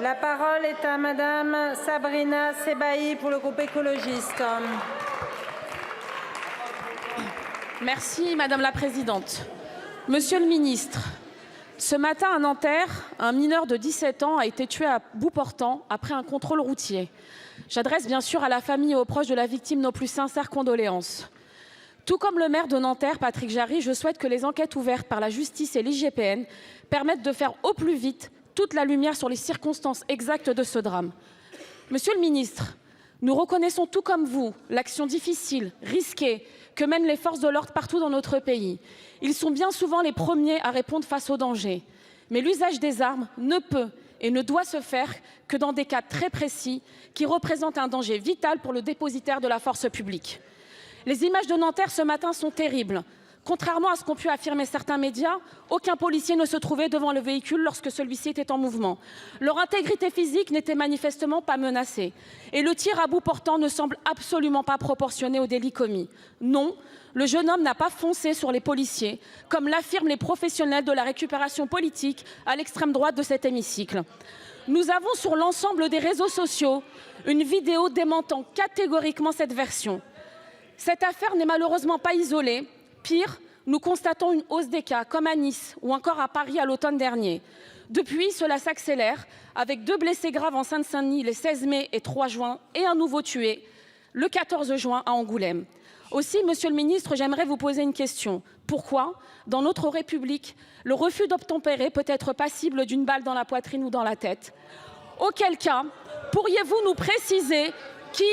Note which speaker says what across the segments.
Speaker 1: La parole est à Madame Sabrina Sebaï pour le groupe écologiste.
Speaker 2: Merci Madame la Présidente. Monsieur le Ministre, ce matin à Nanterre, un mineur de 17 ans a été tué à bout portant après un contrôle routier. J'adresse bien sûr à la famille et aux proches de la victime nos plus sincères condoléances. Tout comme le maire de Nanterre, Patrick Jarry, je souhaite que les enquêtes ouvertes par la justice et l'IGPN permettent de faire au plus vite toute la lumière sur les circonstances exactes de ce drame. Monsieur le ministre, nous reconnaissons tout comme vous l'action difficile, risquée que mènent les forces de l'ordre partout dans notre pays. Ils sont bien souvent les premiers à répondre face aux dangers. Mais l'usage des armes ne peut et ne doit se faire que dans des cas très précis qui représentent un danger vital pour le dépositaire de la force publique. Les images de Nanterre ce matin sont terribles. Contrairement à ce qu'ont pu affirmer certains médias, aucun policier ne se trouvait devant le véhicule lorsque celui-ci était en mouvement. Leur intégrité physique n'était manifestement pas menacée. Et le tir à bout portant ne semble absolument pas proportionné au délit commis. Non, le jeune homme n'a pas foncé sur les policiers, comme l'affirment les professionnels de la récupération politique à l'extrême droite de cet hémicycle. Nous avons sur l'ensemble des réseaux sociaux une vidéo démentant catégoriquement cette version. Cette affaire n'est malheureusement pas isolée. Pire, nous constatons une hausse des cas, comme à Nice ou encore à Paris à l'automne dernier. Depuis, cela s'accélère, avec 2 blessés graves en Seine-Saint-Denis les 16 mai et 3 juin et un nouveau tué le 14 juin à Angoulême. Aussi, Monsieur le Ministre, j'aimerais vous poser une question. Pourquoi, dans notre République, le refus d'obtempérer peut être passible d'une balle dans la poitrine ou dans la tête? Auquel cas, pourriez-vous nous préciser qui,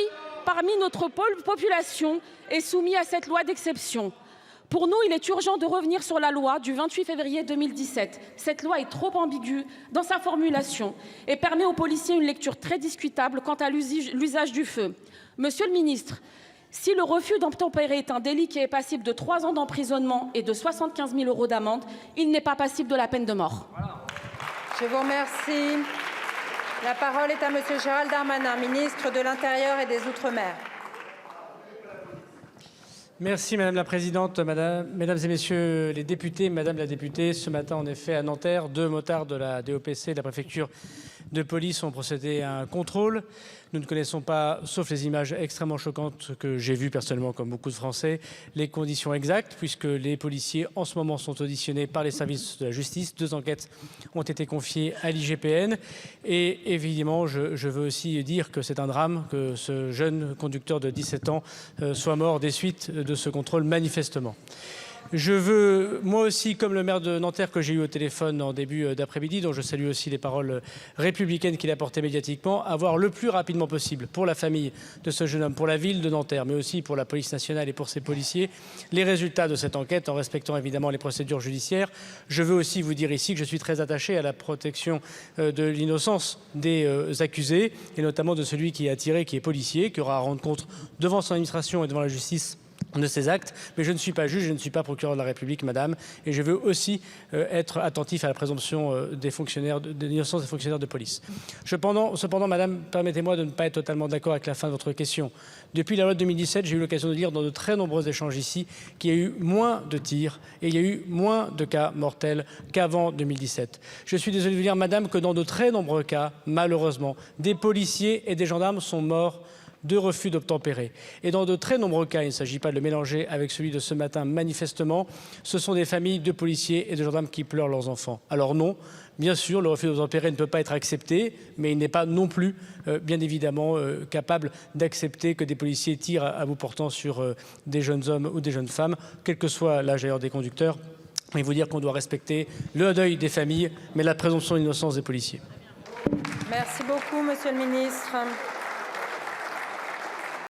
Speaker 2: parmi notre population, est soumis à cette loi d'exception? Pour nous, il est urgent de revenir sur la loi du 28 février 2017. Cette loi est trop ambiguë dans sa formulation et permet aux policiers une lecture très discutable quant à l'usage du feu. Monsieur le ministre, si le refus d'obtempérer est un délit qui est passible de 3 ans d'emprisonnement et de 75 000 € d'amende, il n'est pas passible de la peine de mort.
Speaker 1: Je vous remercie. La parole est à Monsieur Gérald Darmanin, ministre de l'Intérieur et des Outre-mer.
Speaker 3: Merci Madame la Présidente, Mesdames et Messieurs les députés, Madame la députée. Ce matin, en effet, à Nanterre, 2 motards de la DOPC, de la préfecture de police, ont procédé à un contrôle. Nous ne connaissons pas, sauf les images extrêmement choquantes que j'ai vues personnellement, comme beaucoup de Français, les conditions exactes, puisque les policiers, en ce moment, sont auditionnés par les services de la justice. 2 enquêtes ont été confiées à l'IGPN. Et évidemment, je veux aussi dire que c'est un drame que ce jeune conducteur de 17 ans soit mort des suites de ce contrôle, manifestement. Je veux, moi aussi, comme le maire de Nanterre que j'ai eu au téléphone en début d'après-midi, dont je salue aussi les paroles républicaines qu'il a portées médiatiquement, avoir le plus rapidement possible pour la famille de ce jeune homme, pour la ville de Nanterre, mais aussi pour la police nationale et pour ses policiers, les résultats de cette enquête en respectant évidemment les procédures judiciaires. Je veux aussi vous dire ici que je suis très attaché à la protection de l'innocence des accusés, et notamment de celui qui a tiré, qui est policier, qui aura à rendre compte devant son administration et devant la justice de ces actes, mais je ne suis pas juge, je ne suis pas procureur de la République, madame, et je veux aussi être attentif à la présomption des fonctionnaires, de l'innocence des fonctionnaires de police. Cependant, madame, permettez-moi de ne pas être totalement d'accord avec la fin de votre question. Depuis la loi de 2017, j'ai eu l'occasion de lire dans de très nombreux échanges ici qu'il y a eu moins de tirs et il y a eu moins de cas mortels qu'avant 2017. Je suis désolé de vous dire, madame, que dans de très nombreux cas, malheureusement, des policiers et des gendarmes sont morts de refus d'obtempérer. Et dans de très nombreux cas, il ne s'agit pas de le mélanger avec celui de ce matin, manifestement, ce sont des familles de policiers et de gendarmes qui pleurent leurs enfants. Alors non, bien sûr, le refus d'obtempérer ne peut pas être accepté, mais il n'est pas non plus, bien évidemment, capable d'accepter que des policiers tirent à bout portant sur des jeunes hommes ou des jeunes femmes, quel que soit l'âge d'ailleurs des conducteurs. Et vous dire qu'on doit respecter le deuil des familles, mais la présomption d'innocence des policiers.
Speaker 1: Merci beaucoup, Monsieur le Ministre.